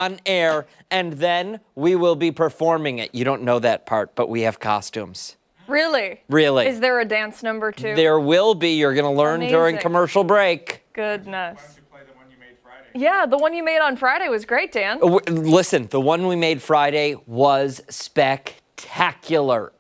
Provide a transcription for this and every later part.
on air, and then we will be performing it. You don't know that part, but we have costumes. Really? Really. Is there a dance number too? There will be. You're going to learn during commercial break. Goodness. Why don't you play the one you made Friday? Yeah, the one you made on Friday was great, Dan. Listen, the one we made Friday was spectacular.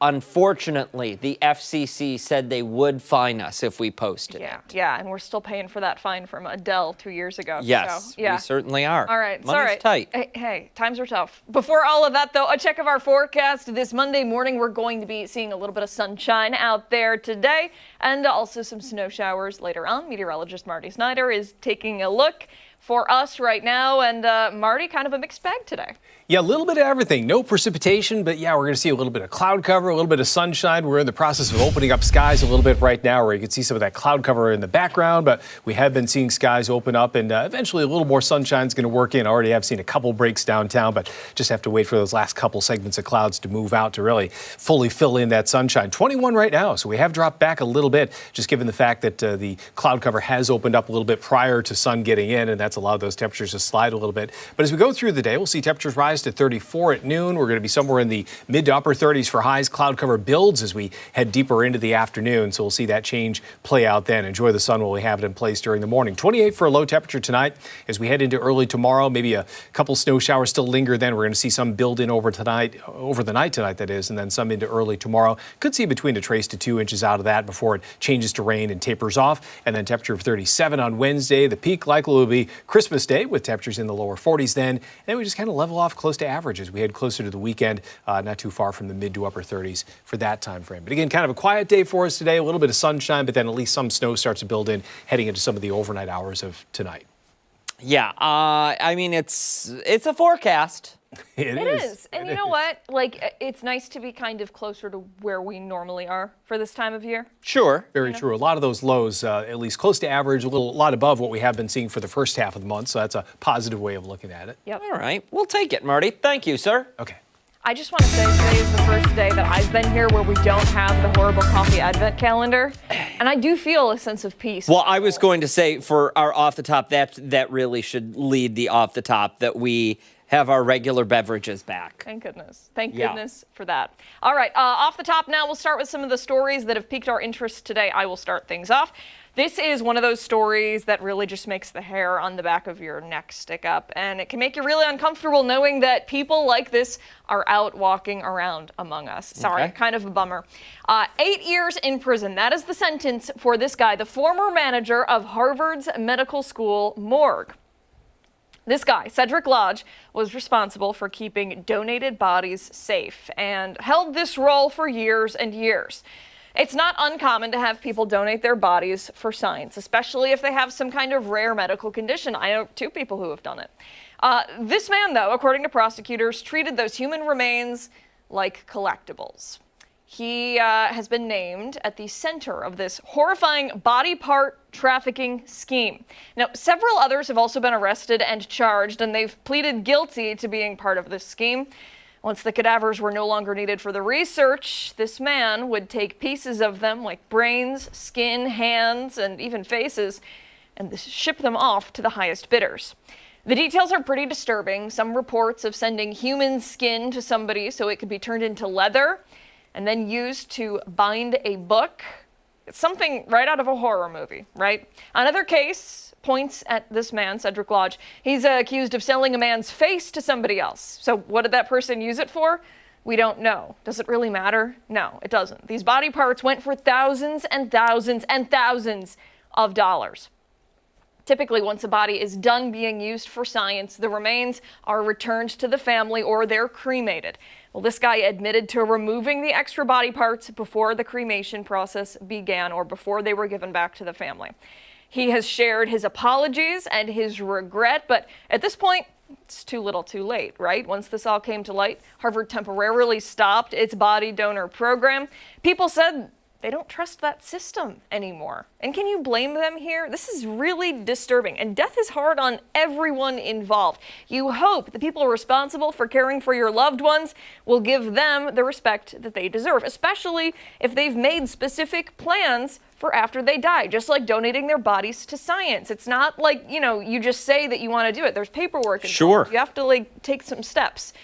Unfortunately, the FCC said they would fine us if we posted it. Yeah, and we're still paying for that fine from Adele 2 years ago. Yes, so, yeah. we certainly are. All right, Money's tight. Hey, times are tough. Before all of that, though, a check of our forecast. This Monday morning, we're going to be seeing a little bit of sunshine out there today, and also some snow showers later on. Meteorologist Marty Snyder is taking a look for us right now, and Marty, kind of a mixed bag today. Yeah, a little bit of everything. No precipitation, but yeah, we're going to see a little bit of cloud cover, a little bit of sunshine. We're in the process of opening up skies a little bit right now where you can see some of that cloud cover in the background, but we have been seeing skies open up, and eventually a little more sunshine is going to work in. Already have seen a couple breaks downtown, but just have to wait for those last couple segments of clouds to move out to really fully fill in that sunshine. 21 right now, so we have dropped back a little bit, just given the fact that the cloud cover has opened up a little bit prior to sun getting in, and that's allowed those temperatures to slide a little bit. But as we go through the day, we'll see temperatures rise to 34 at noon. We're going to be somewhere in the mid to upper 30s for highs. Cloud cover builds as we head deeper into the afternoon, so we'll see that change play out then. Enjoy the sun while we have it in place during the morning. 28 for a low temperature tonight. As we head into early tomorrow, maybe a couple snow showers still linger then. We're going to see some build in over the night tonight, that is, and then some into early tomorrow. Could see between a trace to 2 inches out of that before it changes to rain and tapers off. And then temperature of 37 on Wednesday. The peak likely will be Christmas Day with temperatures in the lower 40s then. And then we just kind of level off close to average as we head closer to the weekend, not too far from the mid to upper 30s for that time frame. But again, kind of a quiet day for us today, a little bit of sunshine, but then at least some snow starts to build in heading into some of the overnight hours of tonight. Yeah, I mean, it's a forecast. It is. And you know what? Like, it's nice to be kind of closer to where we normally are for this time of year. Sure. Very true. A lot of those lows, at least close to average, a lot above what we have been seeing for the first half of the month. So that's a positive way of looking at it. Yep. All right. We'll take it, Marty. Thank you, sir. Okay. I just want to say today is the first day that I've been here where we don't have the horrible coffee advent calendar. And I do feel a sense of peace. Well, I was going to say for our off the top, that really should lead the off the top, that we have our regular beverages back. Thank goodness. Thank goodness for that. All right, off the top now, we'll start with some of the stories that have piqued our interest today. I will start things off. This is one of those stories that really just makes the hair on the back of your neck stick up, and it can make you really uncomfortable knowing that people like this are out walking around among us. Sorry, kind of a bummer. 8 years in prison. That is the sentence for this guy, the former manager of Harvard's medical school morgue. This guy, Cedric Lodge, was responsible for keeping donated bodies safe and held this role for years and years. It's not uncommon to have people donate their bodies for science, especially if they have some kind of rare medical condition. I know 2 people who have done it. This man, though, according to prosecutors, treated those human remains like collectibles. He has been named at the center of this horrifying body part trafficking scheme. Now, several others have also been arrested and charged, and they've pleaded guilty to being part of this scheme. Once the cadavers were no longer needed for the research, this man would take pieces of them, like brains, skin, hands, and even faces, and ship them off to the highest bidders. The details are pretty disturbing. Some reports of sending human skin to somebody so it could be turned into leather and then used to bind a book. It's something right out of a horror movie, right? Another case points at this man, Cedric Lodge. He's accused of selling a man's face to somebody else. So what did that person use it for? We don't know. Does it really matter? No, it doesn't. These body parts went for thousands and thousands and thousands of dollars. Typically, once a body is done being used for science, the remains are returned to the family or they're cremated. Well, this guy admitted to removing the extra body parts before the cremation process began or before they were given back to the family. He has shared his apologies and his regret, but at this point, it's too little too late, right? Once this all came to light, Harvard temporarily stopped its body donor program. People said they don't trust that system anymore. And can you blame them here? This is really disturbing, and death is hard on everyone involved. You hope the people responsible for caring for your loved ones will give them the respect that they deserve, especially if they've made specific plans for after they die, just like donating their bodies to science. It's not like, you just say that you want to do it. There's paperwork involved. Sure. You have to take some steps.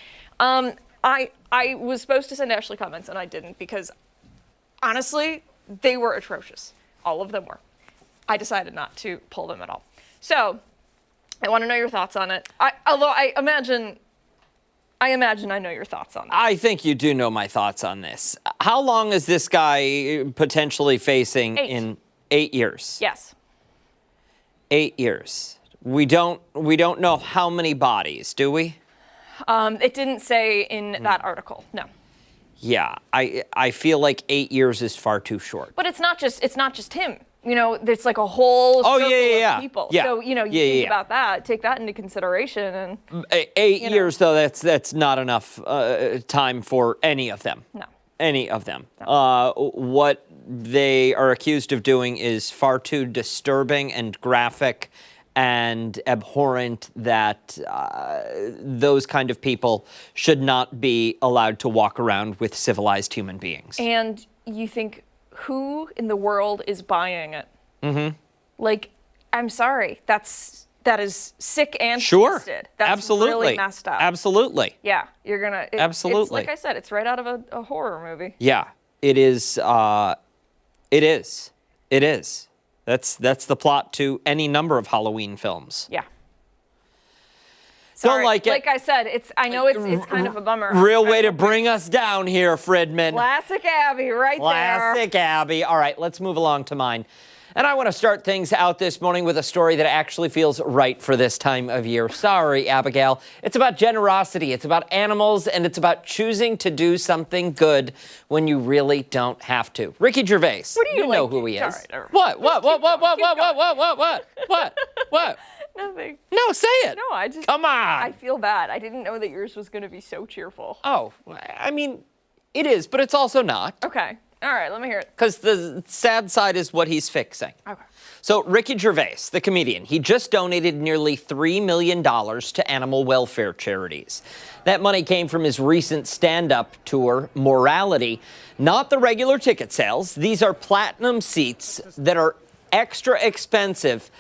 I was supposed to send Ashley comments and I didn't because honestly, they were atrocious. All of them were. I decided not to pull them at all. So I want to know your thoughts on it. Although I imagine I know your thoughts on it. I think you do know my thoughts on this. How long is this guy potentially facing 8. in 8 years? Yes. 8 years. We don't know how many bodies, do we? It didn't say in that article. No. Yeah, I feel like 8 years is far too short. But it's not just him. There's like a whole circle of people. Yeah. So, you think about that, take that into consideration. And 8 years, though, that's not enough time for any of them. No. Any of them. No. What they are accused of doing is far too disturbing and graphic and abhorrent that those kind of people should not be allowed to walk around with civilized human beings. And you think, who in the world is buying it? Mm-hmm. I'm sorry. That is sick and twisted. That's absolutely. Really messed up. Absolutely. Yeah, you're gonna. Absolutely. It's like I said, it's right out of a horror movie. Yeah, it is. It is. It is. That's the plot to any number of Halloween films. Yeah. Sorry. Don't like it. Like I said, I know it's kind of a bummer. Real way to bring us down here, Fridman. Classic Abby, right there. Classic Abby. All right, let's move along to mine. And I want to start things out this morning with a story that actually feels right for this time of year. Sorry, Abigail. It's about generosity. It's about animals, and it's about choosing to do something good when you really don't have to. Ricky Gervais. What do you know like? who he is. All right, all right. What? Nothing. No, say it. No, I just. Come on. I feel bad. I didn't know that yours was going to be so cheerful. Oh, I mean, it is, but it's also not. Okay. All right, let me hear it. Because the sad side is what he's fixing. Okay. So Ricky Gervais, the comedian, he just donated nearly $3 million to animal welfare charities. That money came from his recent stand-up tour, Morality. Not the regular ticket sales. These are platinum seats that are extra expensive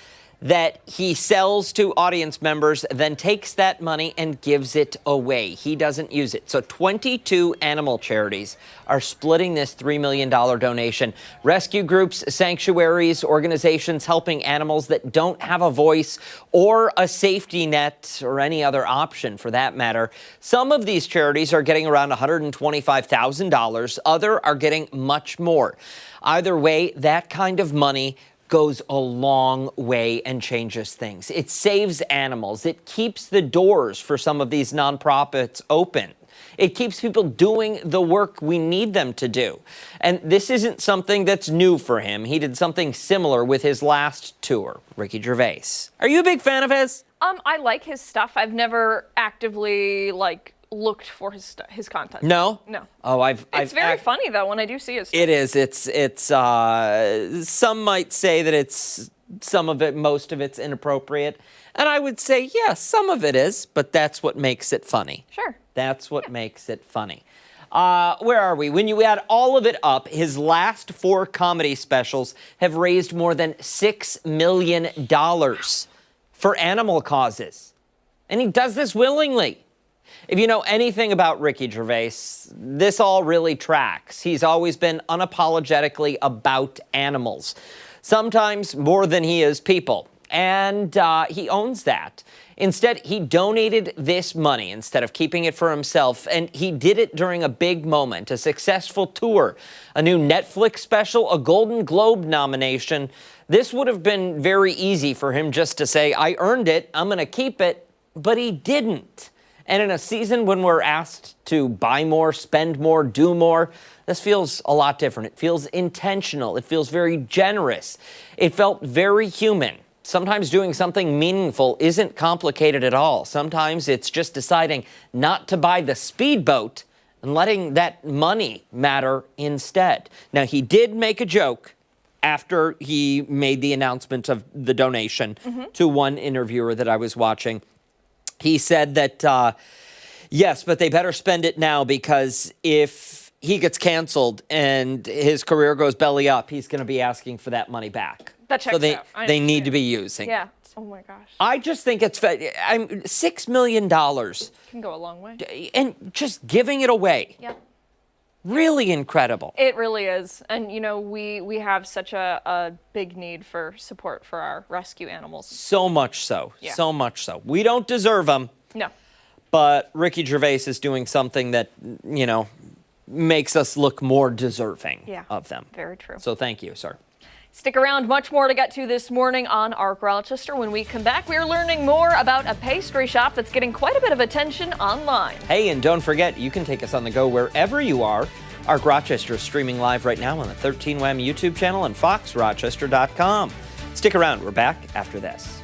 that he sells to audience members, then takes that money and gives it away. He doesn't use it. So 22 animal charities are splitting this $3 million donation. Rescue groups, sanctuaries, organizations helping animals that don't have a voice or a safety net or any other option for that matter. Some of these charities are getting around $125,000. Others are getting much more. Either way, that kind of money goes a long way and changes things. It saves animals. It keeps the doors for some of these nonprofits open. It keeps people doing the work we need them to do. And this isn't something that's new for him. He did something similar with his last tour, Ricky Gervais. Are you a big fan of his? I like his stuff. I've never actively looked for his content. No? No. Oh, It's very funny though when I do see his stuff. It is. It's some might say that it's most of it's inappropriate. And I would say, yeah, some of it is, but that's what makes it funny. Sure. That's what makes it funny. Where are we? When you add all of it up, his last 4 comedy specials have raised more than $6 million for animal causes. And he does this willingly. If you know anything about Ricky Gervais, this all really tracks. He's always been unapologetically about animals, sometimes more than he is people. And he owns that. Instead, he donated this money instead of keeping it for himself, and he did it during a big moment, a successful tour, a new Netflix special, a Golden Globe nomination. This would have been very easy for him just to say, I earned it, I'm going to keep it, but he didn't. And in a season when we're asked to buy more, spend more, do more, this feels a lot different. It feels intentional. It feels very generous. It felt very human. Sometimes doing something meaningful isn't complicated at all. Sometimes it's just deciding not to buy the speedboat and letting that money matter instead. Now, he did make a joke after he made the announcement of the donation to one interviewer that I was watching. He said that, yes, but they better spend it now because if he gets canceled and his career goes belly up, he's going to be asking for that money back. That checks so they, out. they need to be using. Yeah. Oh my gosh. I just think it's $6 million. Can go a long way. And just giving it away. Yep. Really incredible. It really is. And, you know, we have such a big need for support for our rescue animals. So much so. Yeah. So much so. We don't deserve them. No. But Ricky Gervais is doing something that, you know, makes us look more deserving of them. Very true. So thank you, sir. Stick around, much more to get to this morning on ROC Rochester. When we come back, we are learning more about a pastry shop that's getting quite a bit of attention online. Hey, and don't forget, you can take us on the go wherever you are. ROC Rochester is streaming live right now on the 13 WHAM YouTube channel and foxrochester.com. Stick around, we're back after this.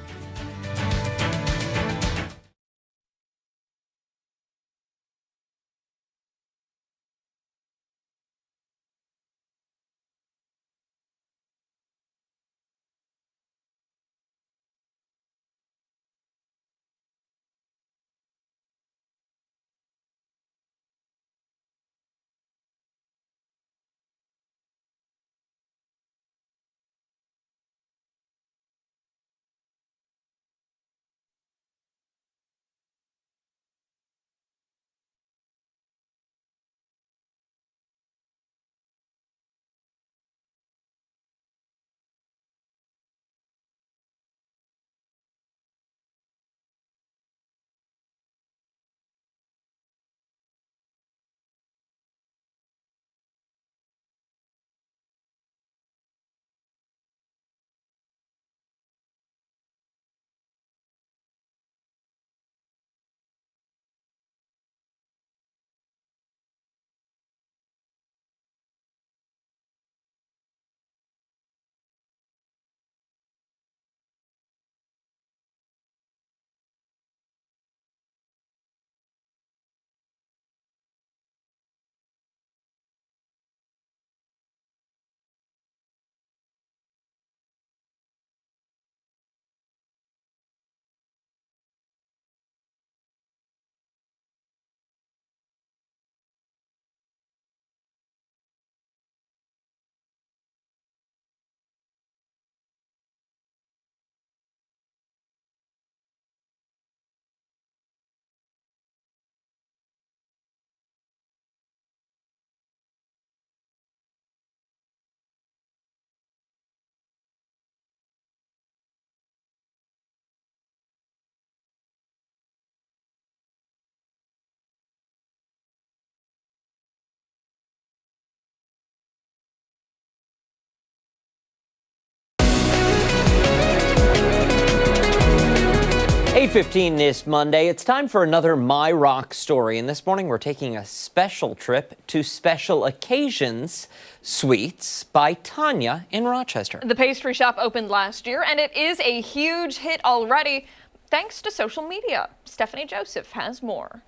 .15 this Monday. It's time for another My ROC story. And this morning we're taking a special trip to Special Occasions Sweets by Tanya in Rochester. The pastry shop opened last year, and it is a huge hit already, thanks to social media. Stephanie Joseph has more.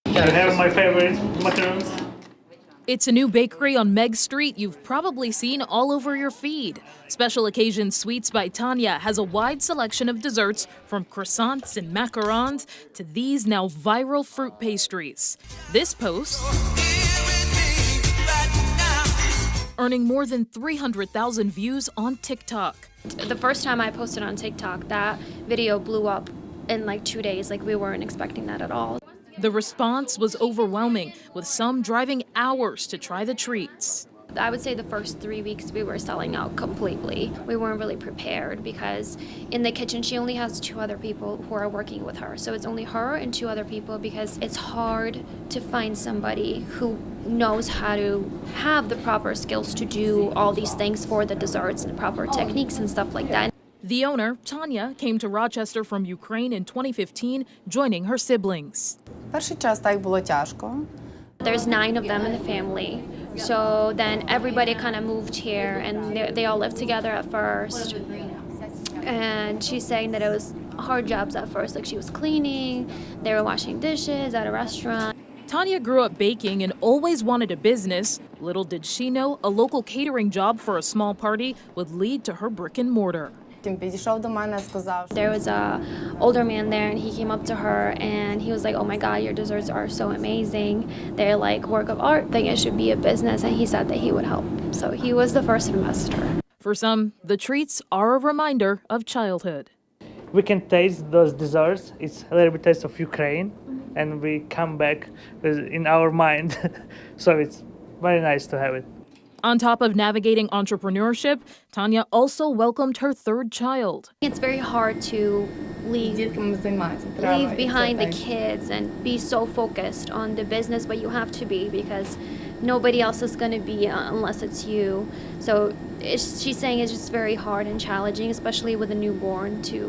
I have my favorite macarons. It's a new bakery on Meg Street you've probably seen all over your feed. Special Occasion Sweets by Tanya has a wide selection of desserts from croissants and macarons to these now viral fruit pastries. This post earning more than 300,000 views on TikTok. The first time I posted on TikTok, that video blew up in like 2 days. Like, we weren't expecting that at all. The response was overwhelming, with some driving hours to try the treats. I would say the first 3 weeks we were selling out completely. We weren't really prepared because in the kitchen she only has 2 other people who are working with her. So it's only her and 2 other people because it's hard to find somebody who knows how to have the proper skills to do all these things for the desserts and the proper techniques and stuff like that. The owner, Tanya, came to Rochester from Ukraine in 2015, joining her siblings. Перший час так було тяжко. There's 9 of them in the family. So then everybody kind of moved here and they all lived together at first. And she's saying that it was hard jobs at first. Like, she was cleaning, they were washing dishes at a restaurant. Tanya grew up baking and always wanted a business. Little did she know, a local catering job for a small party would lead to her brick and mortar. Він підійшов до мене, сказав, There was a older man there, and he came up to her, and he was like, "Oh my God, your desserts are so amazing. They're like work of art. Think it should be a business." And he said that he would help. So he was the first investor. For some, the treats are a reminder of childhood. We can taste those desserts. It's a little bit taste of Ukraine, and we come back in our mind. So it's very nice to have it. On top of navigating entrepreneurship, Tanya also welcomed her third child. It's very hard to leave дітками займатися. leave behind the kids and be so focused on the business, but you have to be because nobody else is going to be unless it's you. So she's saying it's just very hard and challenging, especially with a newborn, to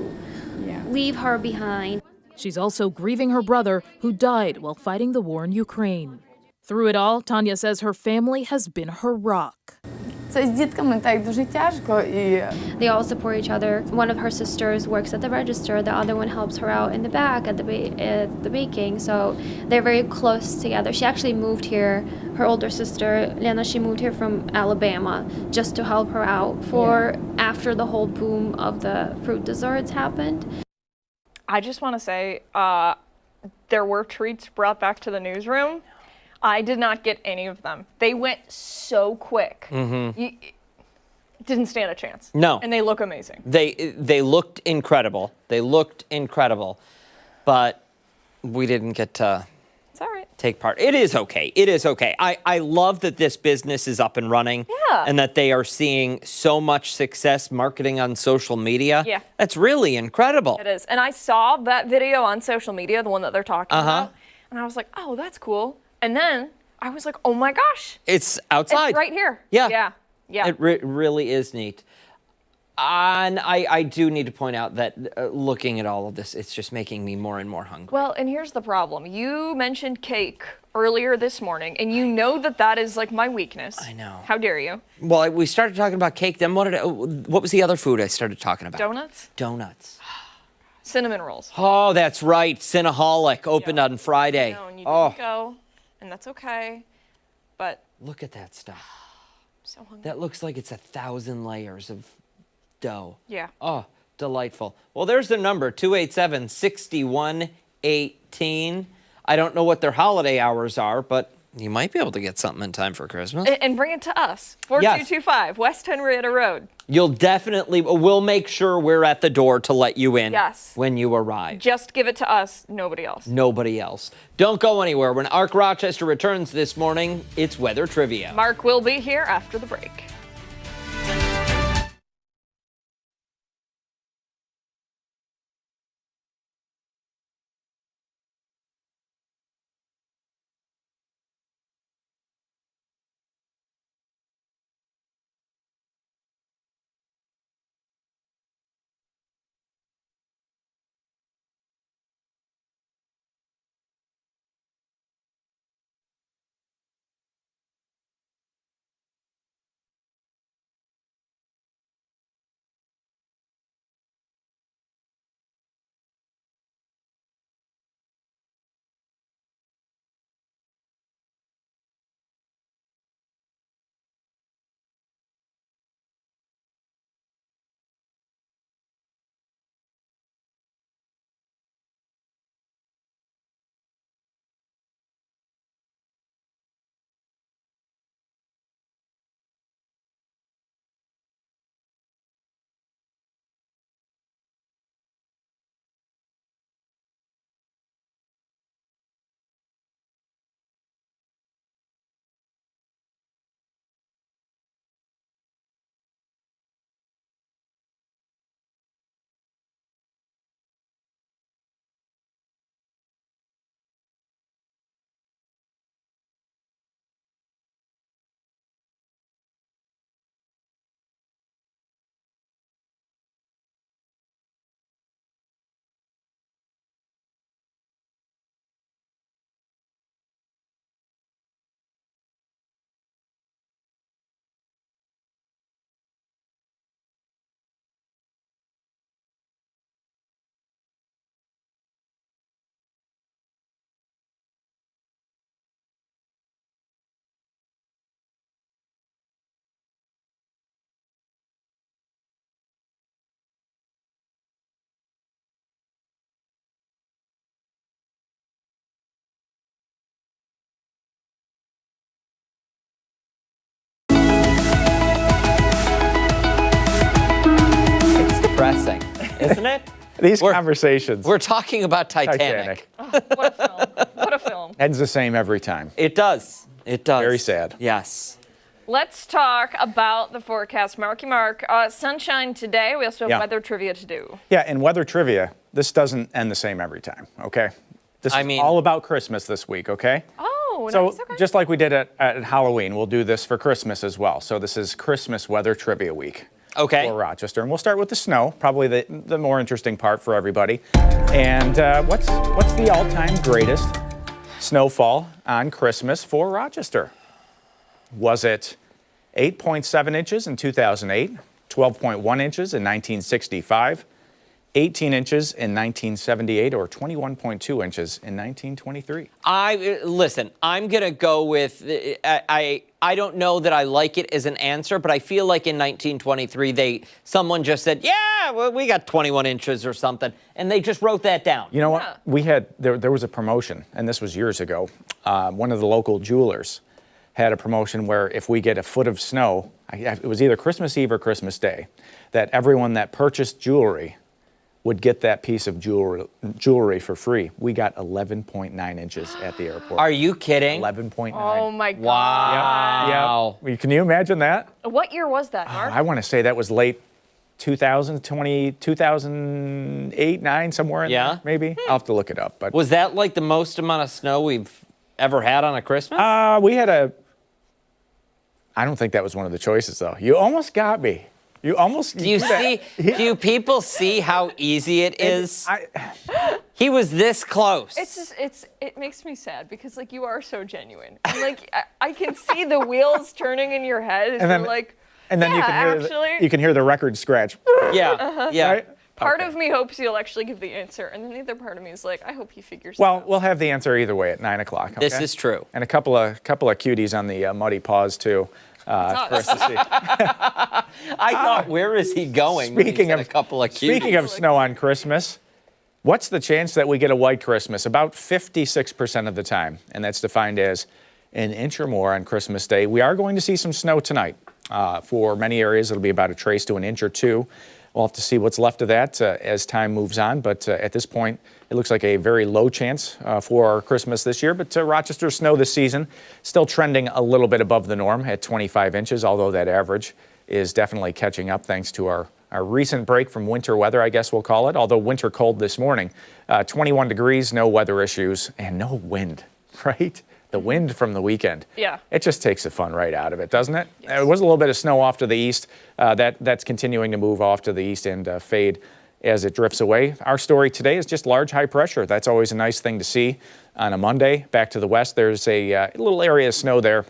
leave her behind. She's also grieving her brother who died while fighting the war in Ukraine. Through it all, Tanya says her family has been her rock. Це з дітками так дуже тяжко і They all support each other. One of her sisters works at the register. The other one helps her out in the back at the baking. So they're very close together. She actually moved here. Her older sister, Lena, she moved here from Alabama just to help her out for after the whole boom of the fruit desserts happened. I just want to say there were treats brought back to the newsroom. I did not get any of them. They went so quick. You didn't stand a chance. No. And they look amazing. They looked incredible. They looked incredible, but we didn't get to It's all right. take part. It is okay. It is okay. I love that this business is up and running. Yeah. And that they are seeing so much success marketing on social media. Yeah. That's really incredible. It is. And I saw that video on social media, the one that they're talking about. And I was like, oh, that's cool. And then I was like, oh my gosh. It's outside. It's right here. Yeah. Yeah. Yeah. It really is neat. And I do need to point out that looking at all of this, it's just making me more and more hungry. Well, and here's the problem. You mentioned cake earlier this morning, and you know that that is like my weakness. I know. How dare you? Well, we started talking about cake. Then what was the other food I started talking about? Donuts? Donuts. Cinnamon rolls. Oh, that's right. Cinnaholic opened on Friday. No, and you Oh, didn't go, and that's okay. But look at that stuff. so hungry. That looks like it's 1,000 layers of dough. Yeah. Oh, delightful. Well, there's their number, 287-6118. I don't know what their holiday hours are, but you might be able to get something in time for Christmas. And bring it to us. 4225 West Henrietta Road. We'll make sure we're at the door to let you in Yes. when you arrive. Just give it to us, nobody else. Nobody else. Don't go anywhere. When ARC Rochester returns this morning, it's weather trivia. Mark will be here after the break. isn't it? These conversations. We're talking about Titanic. What a film. What a film. Ends the same every time. It does. It does. Very sad. Yes. Let's talk about the forecast. Marky Mark, sunshine today. We also have Yeah. weather trivia to do. Yeah, and weather trivia, this doesn't end the same every time, okay? This is all about Christmas this week, okay? Oh, So nice. Okay. just like we did at Halloween, we'll do this for Christmas as well. So this is Christmas weather trivia week. Okay. For Rochester, and we'll start with the snow, probably the more interesting part for everybody. And what's the all-time greatest snowfall on Christmas for Rochester? Was it 8.7 inches in 2008, 12.1 inches in 1965, 18 inches in 1978, or 21.2 inches in 1923? Listen, I'm going to go with, I don't know that I like it as an answer, but I feel like in 1923, someone just said, yeah, well, we got 21 inches or something, and they just wrote that down. You know what? We had, there was a promotion, and this was years ago. One of the local jewelers had a promotion where if we get a foot of snow, it was either Christmas Eve or Christmas Day, that everyone that purchased jewelry would get that piece of jewelry for free. We got 11.9 inches at the airport. Are you kidding? 11.9. Oh, my God. Wow. Yeah. Can you imagine that? What year was that, Mark? I want to say that was late 2008, 9, somewhere in there, maybe. I'll have to look it up. But Was that like the most amount of snow we've ever had on a Christmas? we had I don't think that was one of the choices, though. You almost got me. You almost. Do you people see how easy it is? He was this close. It makes me sad because like you are so genuine. And, like I can see the wheels turning in your head as you're like. And then yeah, you can hear the record scratch. Yeah. Yeah. Right? Part of me hopes you'll actually give the answer, and then the other part of me is like, I hope he figures it Well, out. we'll have the answer either way at 9 o'clock. Okay? This is true. And a couple of cuties on the muddy paws too. For us to see. I thought, where is he going? when he Speaking said of a couple of cuties? Speaking of snow on Christmas, what's the chance that we get a white Christmas? About 56% of the time, and that's defined as an inch or more on Christmas Day. We are going to see some snow tonight. For many areas, it'll be about a trace to an inch or two. We'll have to see what's left of that as time moves on, but at this point, it looks like a very low chance for our Christmas this year. But Rochester's snow this season still trending a little bit above the norm at 25 inches, although that average is definitely catching up thanks to our recent break from winter weather, I guess we'll call it, although winter cold this morning. 21 degrees, no weather issues, and no wind, right? The wind from the weekend. Yeah. It just takes the fun right out of it, doesn't it? Yes. There was a little bit of snow off to the east. That's continuing to move off to the east and fade as it drifts away. Our story today is just large high pressure. That's always a nice thing to see on a Monday. Back to the west, there's a little area of snow there,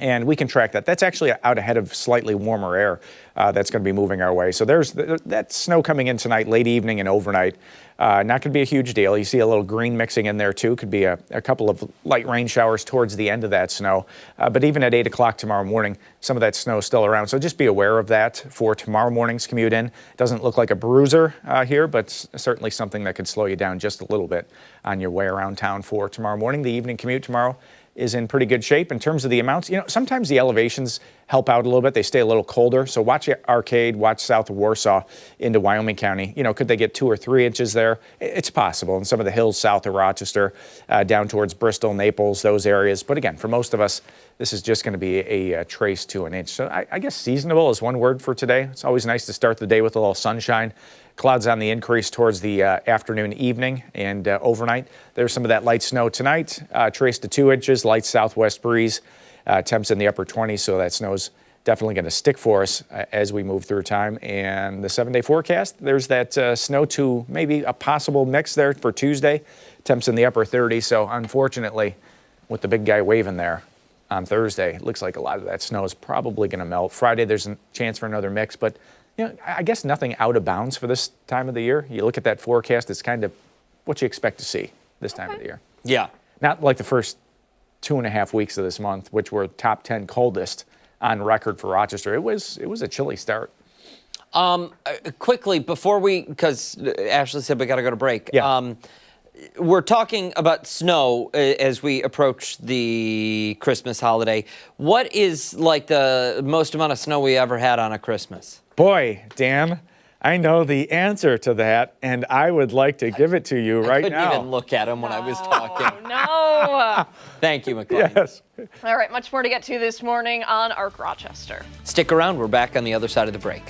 and we can track that. That's actually out ahead of slightly warmer air that's going to be moving our way. So there's that snow coming in tonight, late evening and overnight. Not going to be a huge deal. You see a little green mixing in there too. Could be a couple of light rain showers towards the end of that snow. But even at 8 o'clock tomorrow morning, some of that snow is still around. So just be aware of that for tomorrow morning's commute in. Doesn't look like a bruiser here, but certainly something that could slow you down just a little bit on your way around town for tomorrow morning. The evening commute tomorrow is in pretty good shape in terms of the amounts. You know, sometimes the elevations help out a little bit. They stay a little colder. So watch Arcade, watch south of Warsaw into Wyoming County. You know, could they get 2 or 3 inches there? It's possible. And some of the hills south of Rochester, down towards Bristol, Naples, those areas. But again, for most of us, this is just going to be a trace to an inch. So I guess seasonable is one word for today. It's always nice to start the day with a little sunshine. Clouds on the increase towards the afternoon, evening, and overnight. There's some of that light snow tonight, traced to 2 inches, light southwest breeze, temps in the upper 20s, so that snow's definitely going to stick for us as we move through time. And the 7-day forecast, there's that snow to maybe a possible mix there for Tuesday, temps in the upper 30s. So unfortunately, with the big guy waving there on Thursday, it looks like a lot of that snow is probably going to melt. Friday, there's a chance for another mix, but you know, I guess nothing out of bounds for this time of the year. You look at that forecast, it's kind of what you expect to see this time of the year. Yeah. Not like the first 2.5 weeks of this month, which were top 10 coldest on record for Rochester. It was a chilly start. Quickly, before because Ashley said we got to go to break. Yeah. We're talking about snow as we approach the Christmas holiday. What is like the most amount of snow we ever had on a Christmas? Boy, Dan, I know the answer to that, and I would like to give it to you right now. I couldn't even look at him when I was talking. No. Thank you, McLean. Yes. All right, much more to get to this morning on ROC Rochester. Stick around. We're back on the other side of the break.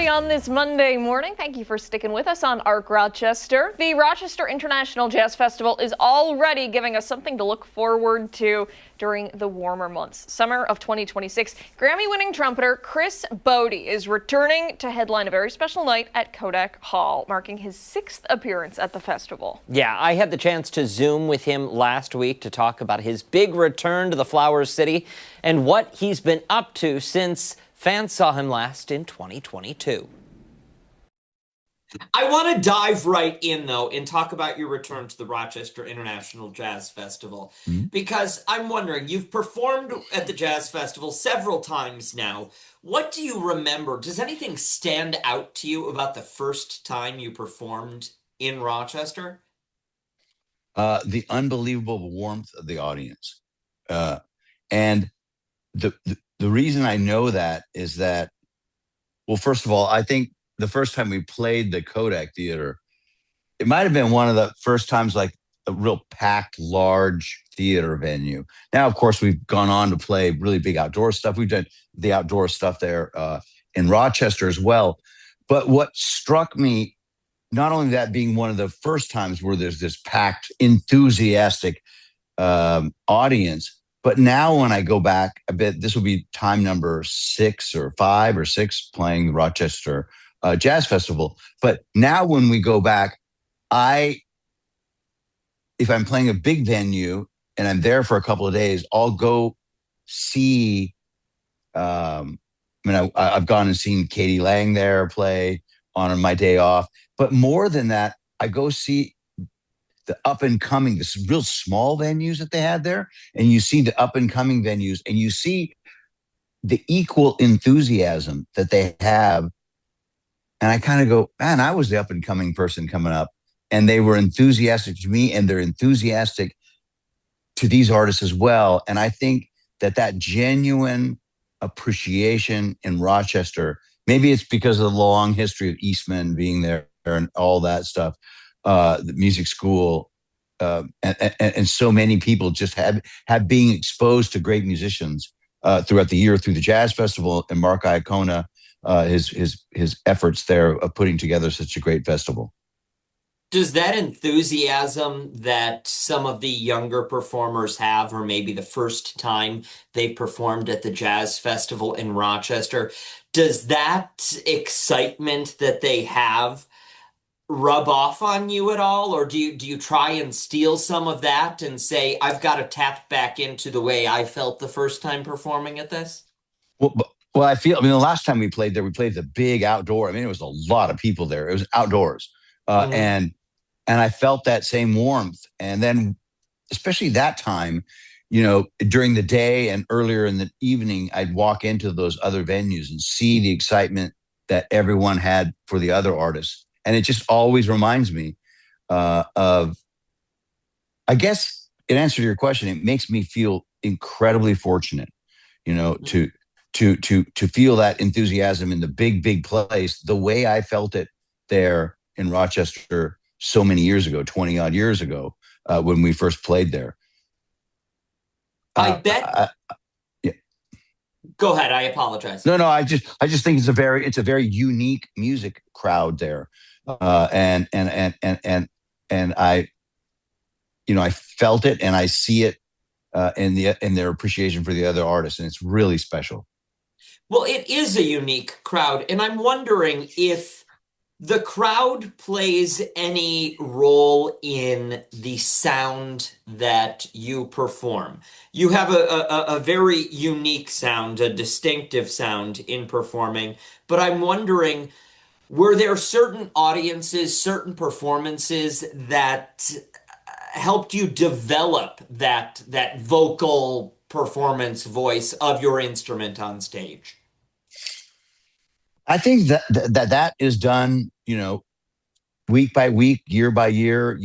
On this Monday morning. Thank you for sticking with us on ROC Rochester. The Rochester International Jazz Festival is already giving us something to look forward to during the warmer months. Summer of 2026, Grammy-winning trumpeter Chris Botti is returning to headline a very special night at Kodak Hall, marking his 6th appearance at the festival. Yeah, I had the chance to Zoom with him last week to talk about his big return to the Flower City and what he's been up to since fans saw him last in 2022. I want to dive right in, though, and talk about your return to the Rochester International Jazz Festival, because I'm wondering, you've performed at the Jazz Festival several times now. What do you remember? Does anything stand out to you about the first time you performed in Rochester? The unbelievable warmth of the audience. And the reason I know that is that, well, first of all, I think the first time we played the Kodak Theater, it might have been one of the first times like a real packed, large theater venue. Now, of course, we've gone on to play really big outdoor stuff. We've done the outdoor stuff there in Rochester as well. But what struck me, not only that being one of the first times where there's this packed, enthusiastic audience, but now when I go back a bit, this will be time number 6 or 5 or 6 playing the Rochester Jazz Festival. But now when we go back, if I'm playing a big venue and I'm there for a couple of days, I'll go see, I've gone and seen Katie Lang there play on my day off. But more than that, I go see the up and coming, this real small venues that they had there. And you see the up and coming venues and you see the equal enthusiasm that they have. And I kind of go, man, I was the up and coming person coming up. And they were enthusiastic to me and they're enthusiastic to these artists as well. And I think that genuine appreciation in Rochester, maybe it's because of the long history of Eastman being there and all that stuff, the music school, and so many people just have being exposed to great musicians throughout the year through the Jazz Festival, and Mark Iacona, his efforts there of putting together such a great festival. Does that enthusiasm that some of the younger performers have, or maybe the first time they performed at the Jazz Festival in Rochester, does that excitement that they have rub off on you at all, or do you try and steal some of that and say, I've got to tap back into the way I felt the first time performing at this? Well, I mean, the last time we played there, we played the big outdoor. I mean, it was a lot of people there. It was outdoors. Mhm. And I felt that same warmth. And then, especially that time, during the day and earlier in the evening, I'd walk into those other venues and see the excitement that everyone had for the other artists. And it just always reminds me of, I guess, in answer to your question, it makes me feel incredibly fortunate, to feel that enthusiasm in the big place, the way I felt it there in Rochester so many years ago, 20 odd years ago, when we first played there. I bet. Yeah. Go ahead. I apologize. No, I just think it's a very unique music crowd there, and I felt it and I see it in their appreciation for the other artists, and it's really special. Well, it is a unique crowd, and I'm wondering if the crowd plays any role in the sound that you perform. You have a very unique sound, a distinctive sound in performing, but I'm wondering, were there certain audiences, certain performances that helped you develop that vocal performance voice of your instrument on stage? I think that is done, week by week, year by year.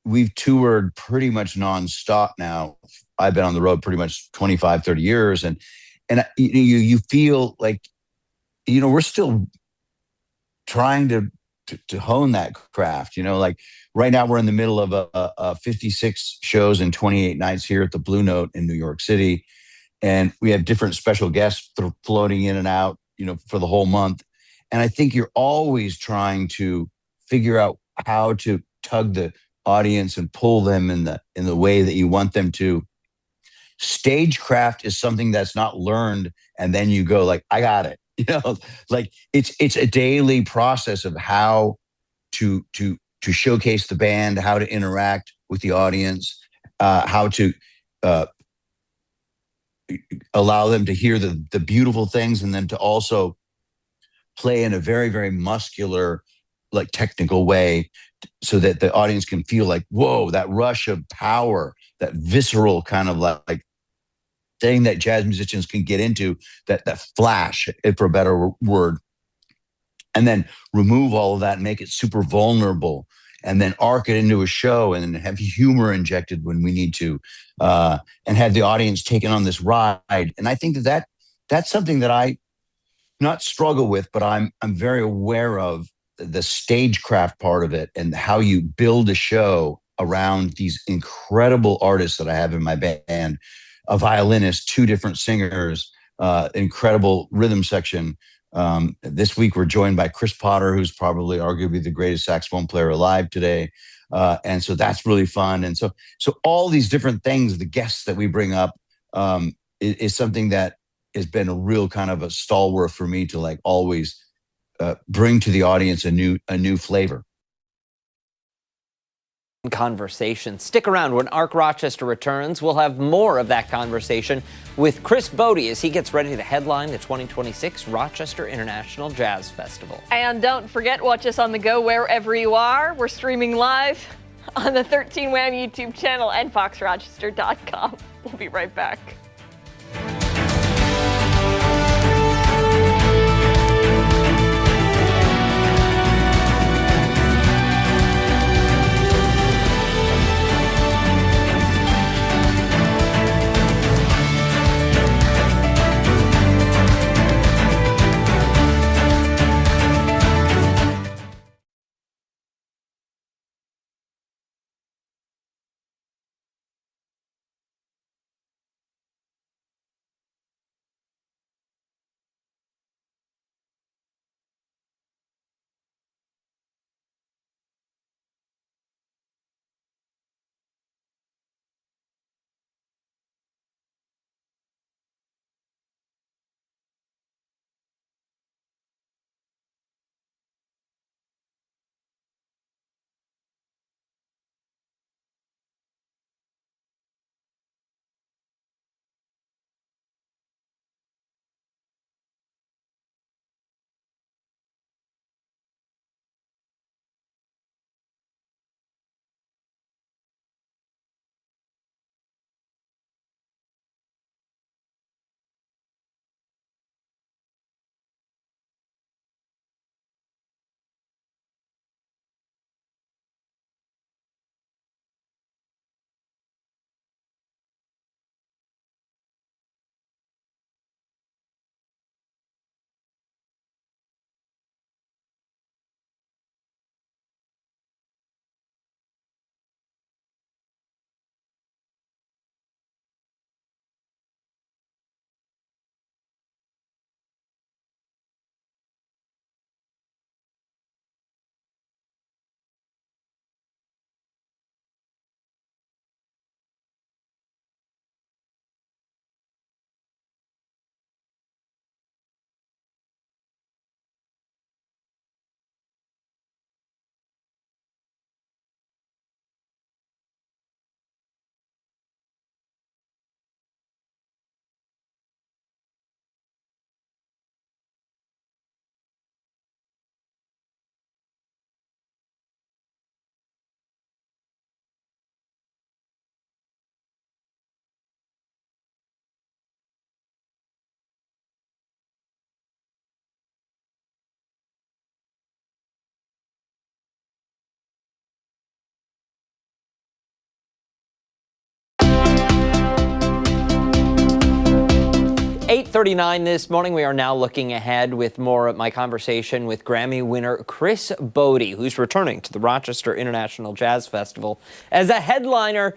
We've toured pretty much nonstop now. I've been on the road pretty much 25, 30 years. And you feel like, we're still trying to hone that craft, like right now we're in the middle of a 56 shows and 28 nights here at the Blue Note in New York City. And we have different special guests floating in and out, for the whole month. And I think you're always trying to figure out how to tug the audience and pull them in the way that you want them to. Stagecraft is something that's not learned, and then you go like, I got it. Like it's a daily process of how to showcase the band, how to interact with the audience, how to allow them to hear the beautiful things, and then to also play in a very, very muscular, like technical way, so that the audience can feel like, whoa, that rush of power, that visceral kind of like thing that jazz musicians can get into, that flash, for a better word, and then remove all of that and make it super vulnerable, and then arc it into a show, and then have humor injected when we need to, and have the audience taken on this ride. And I think that's something that I not struggle with, but I'm very aware of the stagecraft part of it, and how you build a show around these incredible artists that I have in my band, a violinist, two different singers, incredible rhythm section. This week we're joined by Chris Potter, who's probably arguably the greatest saxophone player alive today. And so that's really fun. And so all these different things, the guests that we bring up, is something that has been a real kind of a stalwart for me to like always bring to the audience a new flavor. Conversation. Stick around. When ROC Rochester returns, we'll have more of that conversation with Chris Botti as he gets ready to headline the 2026 Rochester International Jazz Festival. And don't forget, watch us on the go wherever you are. We're streaming live on the 13 WHAM YouTube channel and foxrochester.com. We'll be right back. 8:39 this morning. We are now looking ahead with more of my conversation with Grammy winner Chris Botti, who's returning to the Rochester International Jazz Festival as a headliner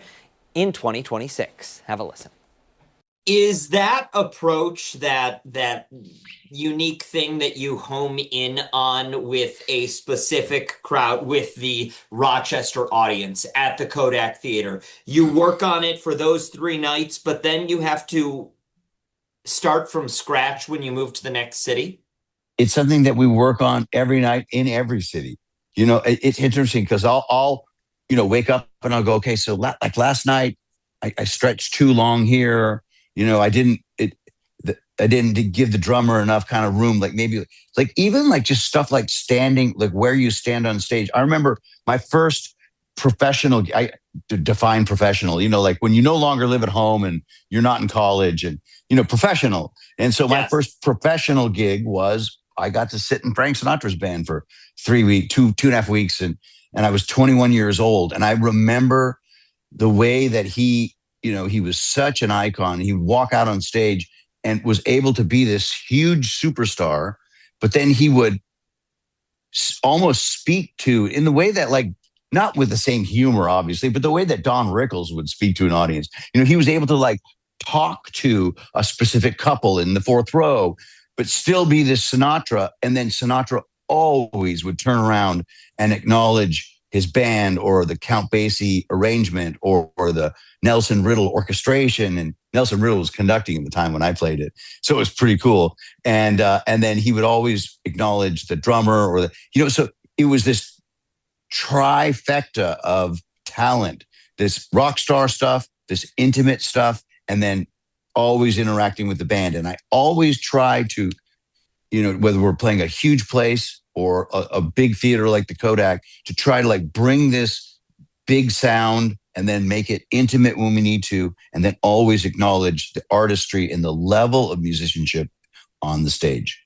in 2026. Have a listen. Is that approach, that unique thing that you home in on with a specific crowd, with the Rochester audience at the Kodak Theater? You work on it for those 3 nights, but then you have to start from scratch when you move to the next city? It's something that we work on every night in every city. It's interesting because I'll wake up and I'll go, okay, so like last night I stretched too long here. I didn't give the drummer enough kind of room. Like maybe like even like just stuff like standing, like where you stand on stage. I remember my first professional, I define professional, like when you no longer live at home and you're not in college and, professional. And so my first professional gig was I got to sit in Frank Sinatra's band for 3 weeks, two and a half weeks. And I was 21 years old. And I remember the way that he was such an icon. He would walk out on stage and was able to be this huge superstar, but then he would almost speak to, in the way that, like, not with the same humor, obviously, but the way that Don Rickles would speak to an audience. He was able to like talk to a specific couple in the 4th row, but still be this Sinatra. And then Sinatra always would turn around and acknowledge his band or the Count Basie arrangement or the Nelson Riddle orchestration. And Nelson Riddle was conducting at the time when I played it. So it was pretty cool. And then he would always acknowledge the drummer or so it was this trifecta of talent, this rock star stuff, this intimate stuff, and then always interacting with the band. And I always try to, whether we're playing a huge place or a big theater like the Kodak, to try to like bring this big sound and then make it intimate when we need to, and then always acknowledge the artistry and the level of musicianship on the stage.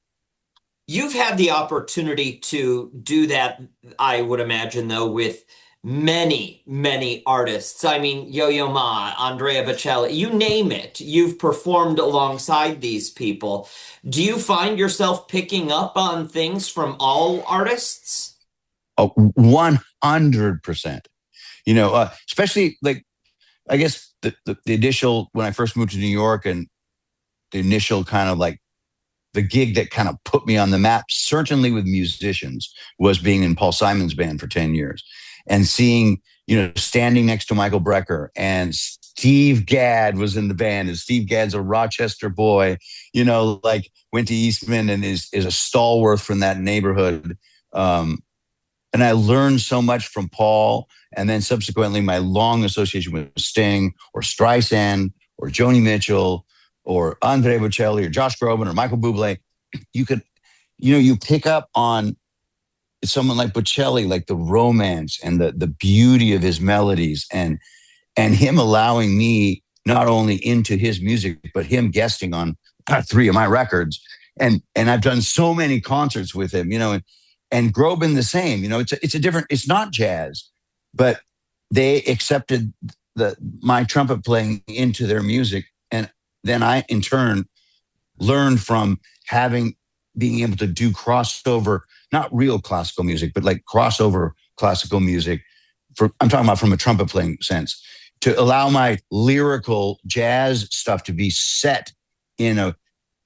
You've had the opportunity to do that, I would imagine, though, with many, many artists. I mean, Yo-Yo Ma, Andrea Bocelli, you name it. You've performed alongside these people. Do you find yourself picking up on things from all artists? Oh, 100%. Especially like, I guess the initial, when I first moved to New York, and the initial kind of like the gig that kind of put me on the map, certainly with musicians, was being in Paul Simon's band for 10 years and seeing, standing next to Michael Brecker, and Steve Gadd was in the band, and Steve Gadd's a Rochester boy, like went to Eastman and is a stalwart from that neighborhood. And I learned so much from Paul, and then subsequently my long association with Sting or Streisand or Joni Mitchell or Andrea Bocelli or Josh Groban or Michael Bublé. You pick up on someone like Bocelli, like the romance and the beauty of his melodies, and him allowing me not only into his music, but him guesting on 3 of my records. And I've done so many concerts with him, and Groban the same. It's a different, it's not jazz, but they accepted my trumpet playing into their music. And then I, in turn, learned from being able to do crossover, not real classical music, but like crossover classical music. I'm talking about from a trumpet playing sense, to allow my lyrical jazz stuff to be set in a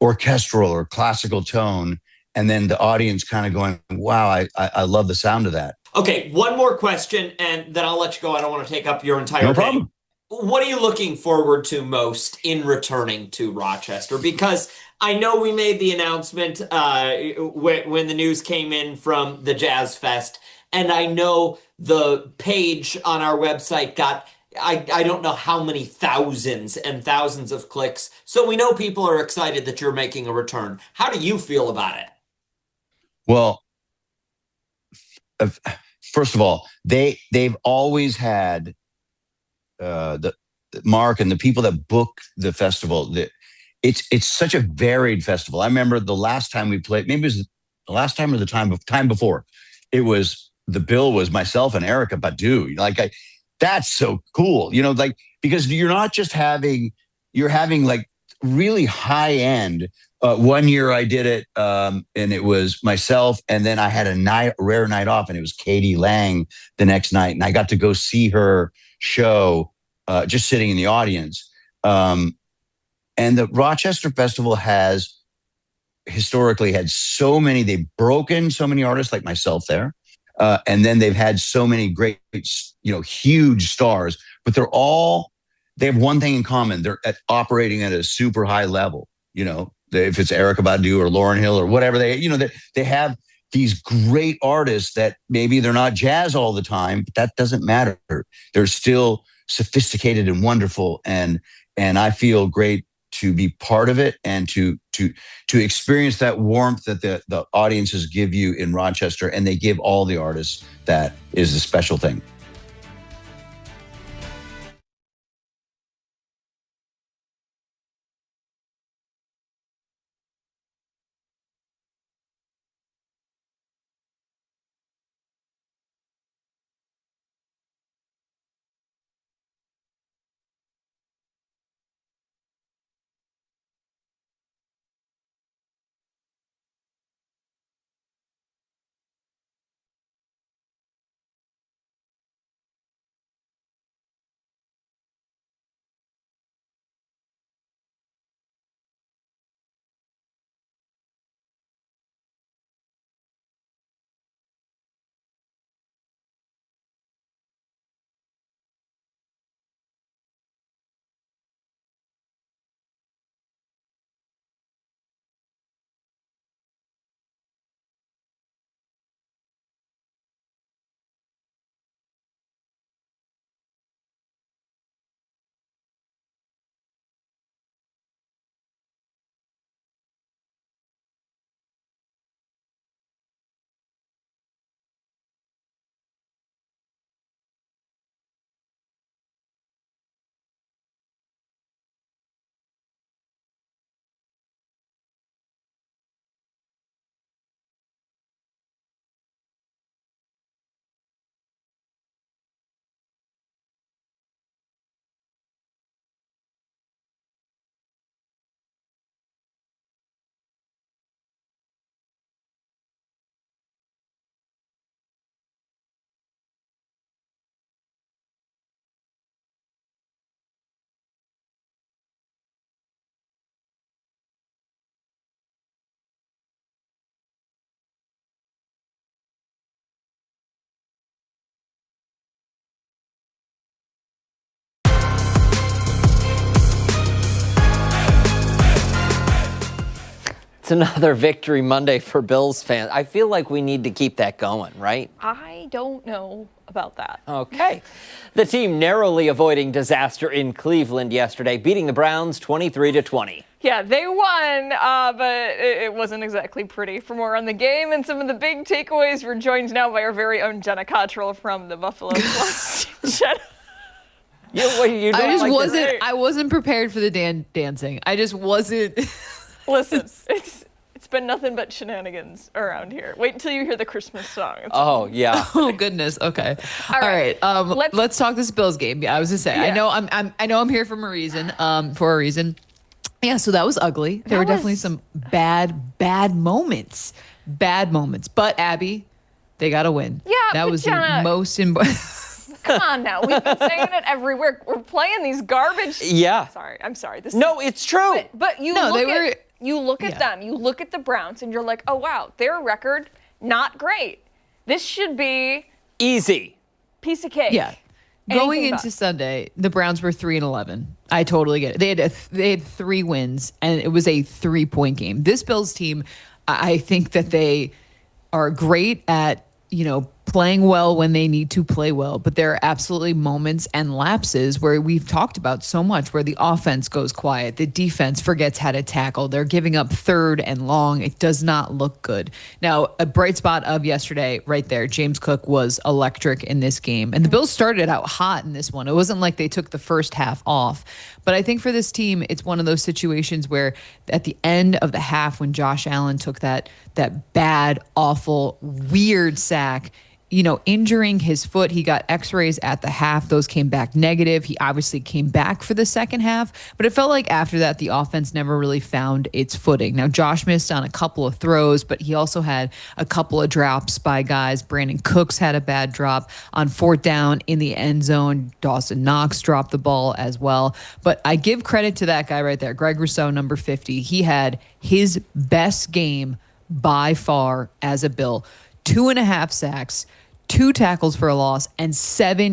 orchestral or classical tone. And then the audience kind of going, wow, I love the sound of that. Okay, one more question, and then I'll let you go. I don't want to take up your entire No day. problem. What are you looking forward to most in returning to Rochester? Because I know we made the announcement when the news came in from the Jazz Fest, and I know the page on our website got, I don't know how many thousands and thousands of clicks. So we know people are excited that you're making a return. How do you feel about it? Well, first of all, they've always had the Mark and the people that book the festival. It's such a varied festival. I remember the last time we played, maybe it was the last time or the time before. It was, the bill was myself and Erykah Badu. That's so cool. Because you're not just you're having like really high end. One year I did it, and it was myself, and then I had a rare night off, and it was Katie Lang the next night, and I got to go see her show, just sitting in the audience. And the Rochester Festival has historically had they've broken so many artists like myself there. And then they've had so many great, huge stars, but they have one thing in common. They're operating at a super high level. If it's Erykah Badu or Lauryn Hill or whatever, they have these great artists that maybe they're not jazz all the time, but that doesn't matter. They're still sophisticated and wonderful. And I feel great to be part of it and to experience that warmth that the audiences give you in Rochester, and they give all the artists. That is the special thing. It's another victory Monday for Bills fans. I feel like we need to keep that going, right? I don't know about that. Okay. The team narrowly avoiding disaster in Cleveland yesterday, beating the Browns 23-20. Yeah, they won, but it wasn't exactly pretty. For more on the game and some of the big takeaways, we're joined now by our very own Jenna Cottrell from the Buffalo Plus. Jenna. I wasn't prepared for the dancing. I just wasn't. Listen, it's been nothing but shenanigans around here. Wait until you hear the Christmas song. Yeah. Oh goodness. Okay. All right. Let's talk this Bills game. Yeah, I was gonna say. Yeah. I know I'm here for a reason. For a reason. Yeah. So that was ugly. There were definitely some bad moments. Bad moments. But Abby, they got to win. Yeah. That was the most important. Come on now. We've been saying it everywhere. We're playing these garbage. Yeah. I'm sorry. It's true. But you look at them. You look at the Browns and you're like, oh, wow, their record, not great. This should be easy. Piece of cake. Yeah. Going into Sunday, the Browns were 3-11. I totally get it. They had 3 wins, and it was a 3-point game. This Bills team, I think that they are great at, playing well when they need to play well, but there are absolutely moments and lapses where we've talked about so much, where the offense goes quiet, the defense forgets how to tackle, they're giving up 3rd and long. It does not look good. Now, a bright spot of yesterday right there, James Cook was electric in this game, and the Bills started out hot in this one. It wasn't like they took the first half off, but I think for this team, it's one of those situations where at the end of the half, when Josh Allen took that bad, awful, weird sack, injuring his foot. He got x-rays at the half. Those came back negative. He obviously came back for the second half, but it felt like after that, the offense never really found its footing. Now, Josh missed on a couple of throws, but he also had a couple of drops by guys. Brandon Cooks had a bad drop on fourth down in the end zone. Dawson Knox dropped the ball as well. But I give credit to that guy right there, Greg Rousseau, number 50. He had his best game by far as a Bill. 2.5 sacks, 2 tackles for a loss, and 7